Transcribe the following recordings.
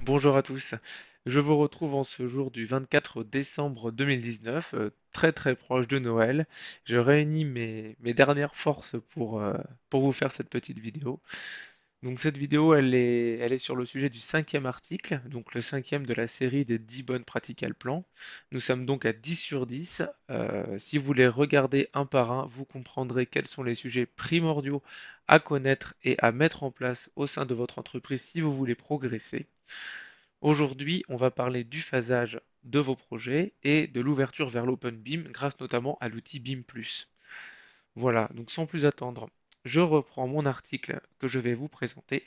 Bonjour à tous, je vous retrouve en ce jour du 24 décembre 2019, très très proche de Noël. Je réunis mes dernières forces pour vous faire cette petite vidéo. Donc cette vidéo, elle est sur le sujet du cinquième article, donc le cinquième de la série des 10 bonnes pratiques à plan. Nous sommes donc à 10 sur 10. Si vous les regardez un par un, vous comprendrez quels sont les sujets primordiaux à connaître et à mettre en place au sein de votre entreprise si vous voulez progresser. Aujourd'hui, on va parler du phasage de vos projets et de l'ouverture vers l'Open BIM grâce notamment à l'outil BIM+. Voilà, donc sans plus attendre, je reprends mon article que je vais vous présenter.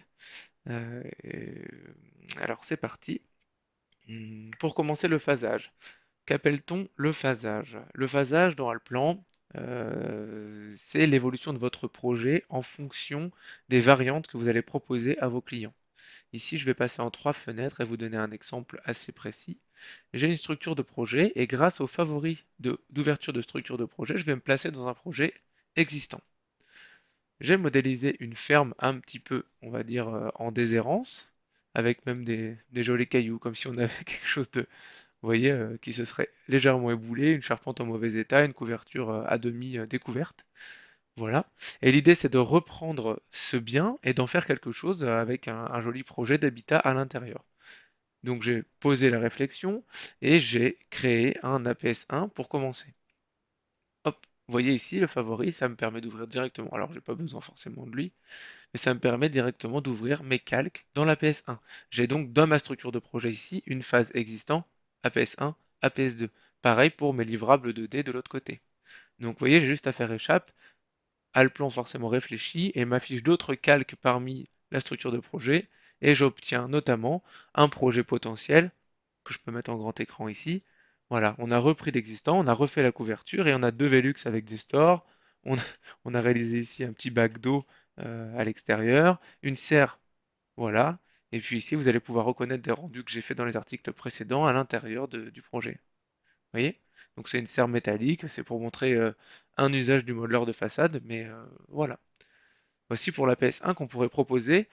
Euh, alors c'est parti. Pour commencer le phasage. Qu'appelle-t-on le phasage? Le phasage dans Allplan, c'est l'évolution de votre projet en fonction des variantes que vous allez proposer à vos clients. Ici, je vais passer en trois fenêtres et vous donner un exemple assez précis. J'ai une structure de projet et grâce aux favoris d'ouverture de structure de projet, je vais me placer dans un projet existant. J'ai modélisé une ferme un petit peu, on va dire, en déshérence, avec même des jolis cailloux, comme si on avait quelque chose de, vous voyez, qui se serait légèrement éboulé, une charpente en mauvais état, une couverture à demi découverte. Voilà. Et l'idée, c'est de reprendre ce bien et d'en faire quelque chose avec un joli projet d'habitat à l'intérieur. Donc j'ai posé la réflexion et j'ai créé un APS1 pour commencer. Hop, vous voyez ici le favori, ça me permet d'ouvrir directement. Alors j'ai pas besoin forcément de lui, mais ça me permet directement d'ouvrir mes calques dans l'APS1. J'ai donc dans ma structure de projet ici une phase existant, APS1, APS2. Pareil pour mes livrables 2D de l'autre côté. Donc vous voyez, j'ai juste à faire échappe, à le plan forcément réfléchi et m'affiche d'autres calques parmi la structure de projet et j'obtiens notamment un projet potentiel que je peux mettre en grand écran ici. Voilà, on a repris l'existant, on a refait la couverture et on a deux Velux avec des stores. On a, on a réalisé ici un petit bac d'eau à l'extérieur, une serre, voilà. Et puis ici, vous allez pouvoir reconnaître des rendus que j'ai fait dans les articles précédents à l'intérieur du projet. Vous voyez? Donc c'est une serre métallique, c'est pour montrer un usage du modeleur de façade, mais voilà. Voici pour la PS1 qu'on pourrait proposer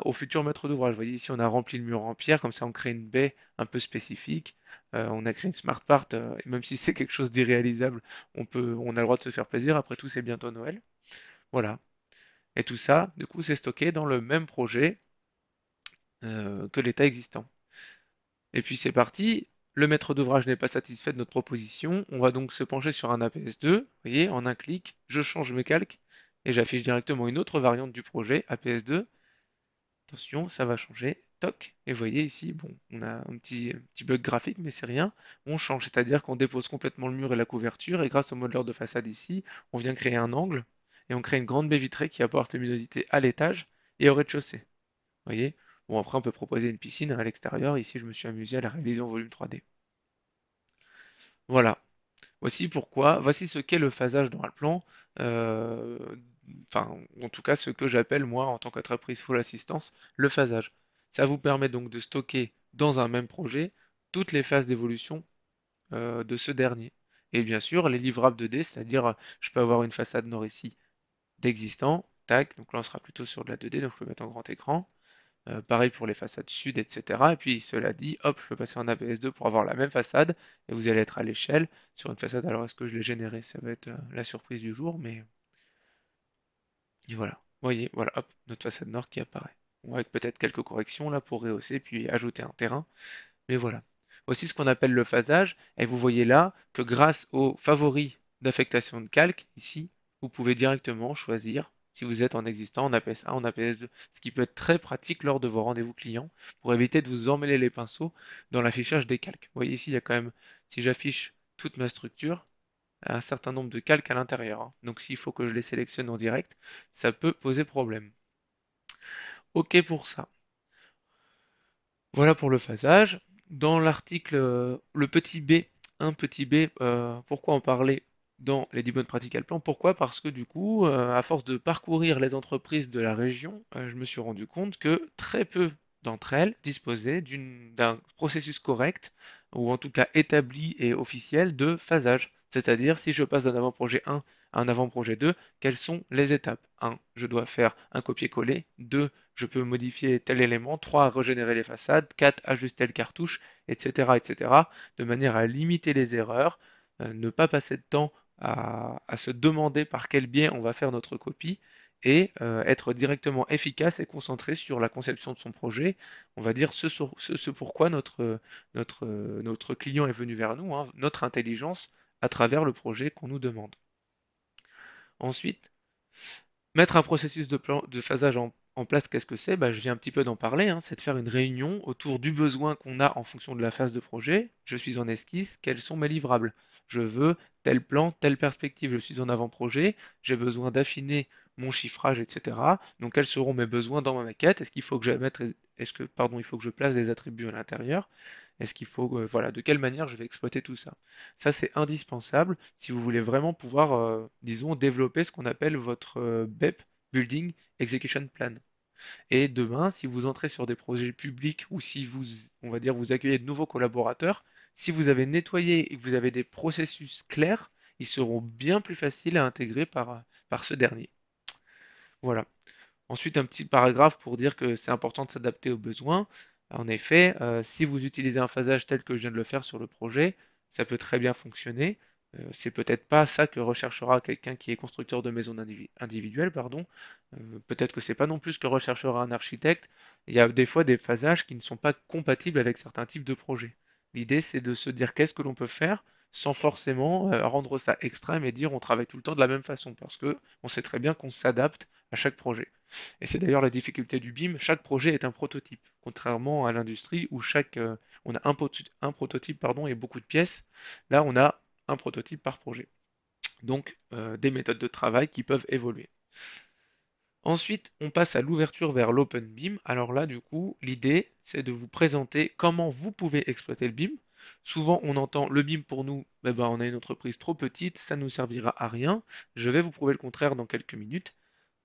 au futur maître d'ouvrage. Vous voyez ici on a rempli le mur en pierre, comme ça on crée une baie un peu spécifique. On a créé une smart part, et même si c'est quelque chose d'irréalisable, on a le droit de se faire plaisir. Après tout, c'est bientôt Noël. Voilà. Et tout ça, du coup, c'est stocké dans le même projet que l'état existant. Et puis c'est parti. Le maître d'ouvrage n'est pas satisfait de notre proposition. On va donc se pencher sur un APS2. Vous voyez, en un clic, je change mes calques et j'affiche directement une autre variante du projet, APS2. Attention, ça va changer. Toc. Et vous voyez ici, bon, on a un petit bug graphique, mais c'est rien. On change, c'est-à-dire qu'on dépose complètement le mur et la couverture, et grâce au modeleur de façade ici, on vient créer un angle, et on crée une grande baie vitrée qui apporte luminosité à l'étage et au rez-de-chaussée. Vous voyez? Bon, après, on peut proposer une piscine à l'extérieur. Ici, je me suis amusé à la réaliser en volume 3D. Voilà. Voici ce qu'est le phasage dans le plan. euh, enfin, en tout cas, ce que j'appelle, moi, en tant qu'entreprise full assistance, le phasage. Ça vous permet donc de stocker dans un même projet toutes les phases d'évolution de ce dernier. Et bien sûr, les livrables 2D, c'est-à-dire, je peux avoir une façade nord ici d'existant, tac, donc là on sera plutôt sur de la 2D, donc je peux mettre en grand écran. Pareil pour les façades sud, etc. Et puis cela dit, hop, je peux passer en APS2 pour avoir la même façade, et vous allez être à l'échelle sur une façade. Alors est-ce que je l'ai généré? Ça va être la surprise du jour, mais et voilà. Vous voyez, voilà, hop, notre façade nord qui apparaît. Bon, avec peut-être quelques corrections là pour rehausser, puis ajouter un terrain, mais voilà. Voici ce qu'on appelle le phasage, et vous voyez là que grâce aux favoris d'affectation de calque, ici, vous pouvez directement choisir si vous êtes en existant, en APS1, en APS2, ce qui peut être très pratique lors de vos rendez-vous clients pour éviter de vous emmêler les pinceaux dans l'affichage des calques. Vous voyez ici, il y a quand même, si j'affiche toute ma structure, un certain nombre de calques à l'intérieur, hein. Donc s'il faut que je les sélectionne en direct, ça peut poser problème. OK pour ça. Voilà pour le phasage. Dans l'article, le petit b, un petit b, pourquoi en parler dans les 10 bonnes pratiques Alplan? Pourquoi? Parce que du coup, à force de parcourir les entreprises de la région, je me suis rendu compte que très peu d'entre elles disposaient d'un processus correct, ou en tout cas établi et officiel, de phasage. C'est-à-dire, si je passe d'un avant-projet 1 à un avant-projet 2, quelles sont les étapes? 1. Je dois faire un copier-coller. 2. je peux modifier tel élément, 3 régénérer les façades, 4 ajuster le cartouche, etc., etc., de manière à limiter les erreurs, ne pas passer de temps à se demander par quel biais on va faire notre copie et être directement efficace et concentré sur la conception de son projet, on va dire ce pourquoi notre client est venu vers nous, hein, notre intelligence à travers le projet qu'on nous demande. Ensuite, mettre un processus de phasage en place, qu'est-ce que c'est? Bah, je viens un petit peu d'en parler, hein, c'est de faire une réunion autour du besoin qu'on a en fonction de la phase de projet. Je suis en esquisse, quels sont mes livrables? Je veux tel plan, telle perspective. Je suis en avant-projet, j'ai besoin d'affiner mon chiffrage, etc. Donc quels seront mes besoins dans ma maquette? Est-ce qu'il faut que pardon, il faut que je place des attributs à l'intérieur? Est-ce qu'il faut, voilà, de quelle manière je vais exploiter tout ça? Ça, c'est indispensable si vous voulez vraiment pouvoir, disons, développer ce qu'on appelle votre BEP, Building Execution Plan. Et demain, si vous entrez sur des projets publics ou si vous, on va dire, vous accueillez de nouveaux collaborateurs, si vous avez nettoyé et que vous avez des processus clairs, ils seront bien plus faciles à intégrer par ce dernier. Voilà. Ensuite, un petit paragraphe pour dire que c'est important de s'adapter aux besoins. En effet, si vous utilisez un phasage tel que je viens de le faire sur le projet, ça peut très bien fonctionner. C'est peut-être pas ça que recherchera quelqu'un qui est constructeur de maisons individuelles, pardon. Peut-être que c'est pas non plus ce que recherchera un architecte. Il y a des fois des phasages qui ne sont pas compatibles avec certains types de projets. L'idée, c'est de se dire qu'est-ce que l'on peut faire sans forcément rendre ça extrême et dire on travaille tout le temps de la même façon, parce que on sait très bien qu'on s'adapte à chaque projet. Et c'est d'ailleurs la difficulté du BIM, chaque projet est un prototype, contrairement à l'industrie où on a un prototype pardon, et beaucoup de pièces. Là, on a un prototype par projet. Donc, des méthodes de travail qui peuvent évoluer. Ensuite, on passe à l'ouverture vers l'Open BIM. Alors là, du coup, l'idée, c'est de vous présenter comment vous pouvez exploiter le BIM. Souvent, on entend le BIM pour nous, on a une entreprise trop petite, ça ne nous servira à rien. Je vais vous prouver le contraire dans quelques minutes.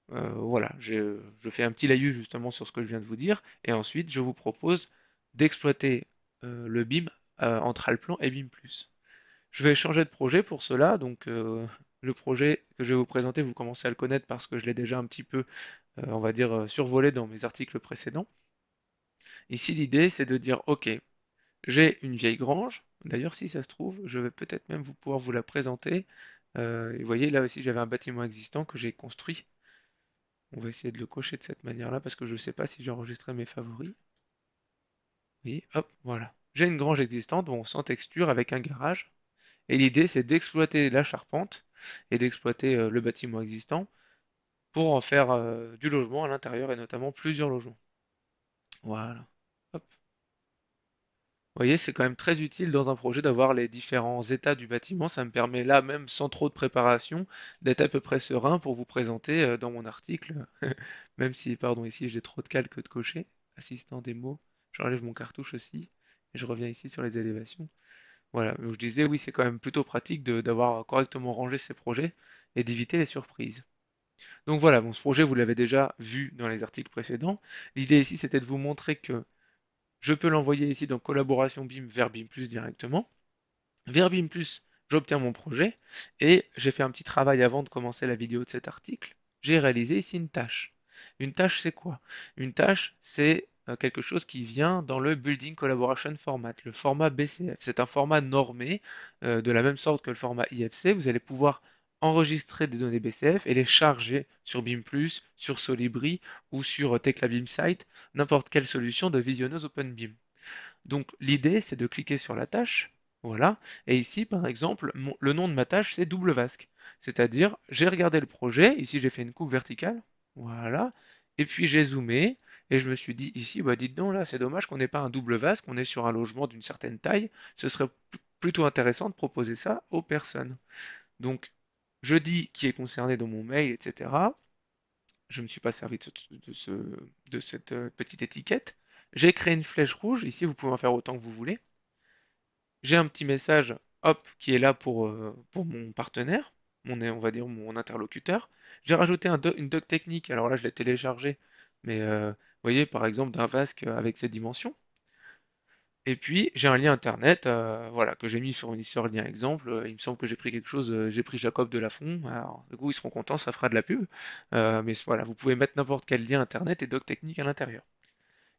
Voilà, je fais un petit laïus justement sur ce que je viens de vous dire, et ensuite je vous propose d'exploiter le BIM entre Allplan et BIM+. Je vais changer de projet pour cela, donc le projet que je vais vous présenter, vous commencez à le connaître parce que je l'ai déjà un petit peu, on va dire, survolé dans mes articles précédents. Ici, l'idée, c'est de dire, ok, j'ai une vieille grange, d'ailleurs, si ça se trouve, je vais peut-être même pouvoir vous la présenter. Et vous voyez, là aussi, j'avais un bâtiment existant que j'ai construit. On va essayer de le cocher de cette manière-là parce que je ne sais pas si j'ai enregistré mes favoris. Oui, hop, voilà. J'ai une grange existante, bon, sans texture, avec un garage. Et l'idée, c'est d'exploiter la charpente et d'exploiter le bâtiment existant pour en faire du logement à l'intérieur et notamment plusieurs logements. Voilà. Hop. Vous voyez, c'est quand même très utile dans un projet d'avoir les différents états du bâtiment. Ça me permet là, même sans trop de préparation, d'être à peu près serein pour vous présenter dans mon article. Même si, pardon, ici j'ai trop de calques de cocher. Assistant des mots. J'enlève mon cartouche aussi. Et je reviens ici sur les élévations. Voilà. Donc je disais, oui, c'est quand même plutôt pratique d'avoir correctement rangé ces projets et d'éviter les surprises. Donc voilà, bon, ce projet, vous l'avez déjà vu dans les articles précédents. L'idée ici, c'était de vous montrer que je peux l'envoyer ici dans collaboration BIM vers BIM Plus directement. Vers BIM Plus, j'obtiens mon projet et j'ai fait un petit travail avant de commencer la vidéo de cet article. J'ai réalisé ici une tâche. Une tâche, c'est quoi? Une tâche, c'est quelque chose qui vient dans le Building Collaboration Format, le format BCF. C'est un format normé, de la même sorte que le format IFC. Vous allez pouvoir enregistrer des données BCF et les charger sur BIM+, sur Solibri ou sur Tekla BIM Site, n'importe quelle solution de visionneuse OpenBIM. Donc l'idée, c'est de cliquer sur la tâche, voilà, et ici, par exemple, le nom de ma tâche, c'est double vasque. C'est-à-dire, j'ai regardé le projet, ici j'ai fait une coupe verticale, voilà, et puis j'ai zoomé, et je me suis dit ici, bah dites donc là, c'est dommage qu'on n'ait pas un double vasque, on est sur un logement d'une certaine taille, ce serait plutôt intéressant de proposer ça aux personnes. Donc, je dis qui est concerné dans mon mail, etc. Je ne me suis pas servi de cette petite étiquette. J'ai créé une flèche rouge. Ici, vous pouvez en faire autant que vous voulez. J'ai un petit message, hop, qui est là pour mon partenaire, on va dire mon interlocuteur. J'ai rajouté une doc technique. Alors là, je l'ai téléchargé, mais vous voyez, par exemple, d'un vasque avec ses dimensions. Et puis j'ai un lien internet, voilà, que j'ai mis sur lien exemple. Il me semble que j'ai pris quelque chose, j'ai pris Jacob de Lafont. Alors, du coup, ils seront contents, ça fera de la pub. Mais voilà, vous pouvez mettre n'importe quel lien internet et doc technique à l'intérieur.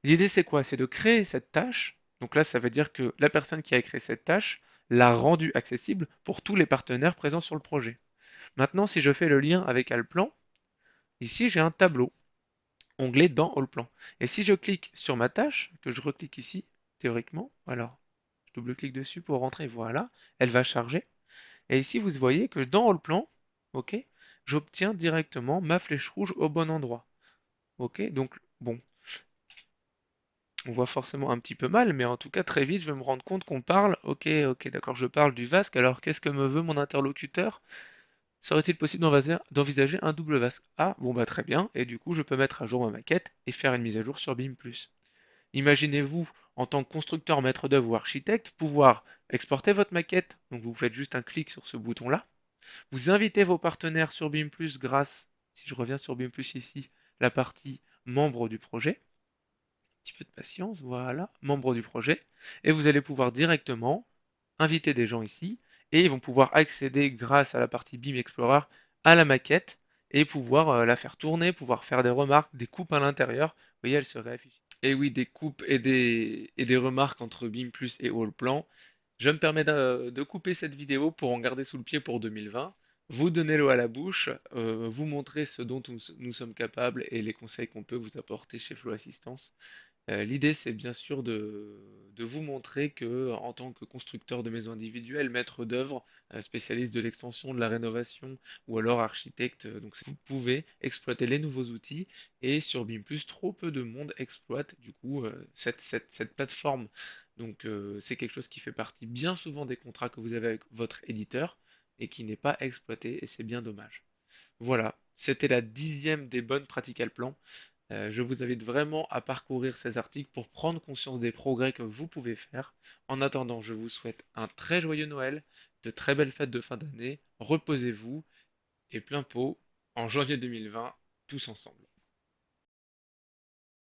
L'idée, c'est quoi? C'est de créer cette tâche. Donc là, ça veut dire que la personne qui a créé cette tâche l'a rendue accessible pour tous les partenaires présents sur le projet. Maintenant, si je fais le lien avec Allplan, ici j'ai un tableau, onglet dans Allplan. Et si je clique sur ma tâche, que je reclique ici, théoriquement, alors je double-clique dessus pour rentrer, voilà, elle va charger. Et ici, vous voyez que dans Allplan, ok, j'obtiens directement ma flèche rouge au bon endroit. Ok, donc bon, on voit forcément un petit peu mal, mais en tout cas très vite je vais me rendre compte qu'on parle, ok, d'accord, je parle du VASC, alors qu'est-ce que me veut mon interlocuteur? Serait-il possible d'envisager un double VASC? Ah, bon bah très bien, et du coup je peux mettre à jour ma maquette et faire une mise à jour sur BIM+. Imaginez-vous, en tant que constructeur, maître d'œuvre ou architecte, pouvoir exporter votre maquette, donc vous faites juste un clic sur ce bouton-là, vous invitez vos partenaires sur BIM+, grâce, si je reviens sur BIM+, ici, la partie membre du projet, petit peu de patience, voilà, membre du projet, et vous allez pouvoir directement inviter des gens ici, et ils vont pouvoir accéder grâce à la partie BIM Explorer à la maquette, et pouvoir la faire tourner, pouvoir faire des remarques, des coupes à l'intérieur, vous voyez, elle se réaffiche. Et oui, des coupes et des remarques entre BIM Plus et Allplan. Je me permets de couper cette vidéo pour en garder sous le pied pour 2020, vous donner l'eau à la bouche, vous montrer ce dont nous sommes capables et les conseils qu'on peut vous apporter chez Flow Assistance. L'idée, c'est bien sûr de vous montrer que, en tant que constructeur de maisons individuelles, maître d'œuvre, spécialiste de l'extension, de la rénovation, ou alors architecte, vous pouvez exploiter les nouveaux outils. Et sur BIM+, trop peu de monde exploite du coup cette plateforme. Donc c'est quelque chose qui fait partie bien souvent des contrats que vous avez avec votre éditeur et qui n'est pas exploité, et c'est bien dommage. Voilà, c'était la 10e des bonnes pratiques Alplan. Je vous invite vraiment à parcourir ces articles pour prendre conscience des progrès que vous pouvez faire. En attendant, je vous souhaite un très joyeux Noël, de très belles fêtes de fin d'année, reposez-vous et plein pot en janvier 2020, tous ensemble.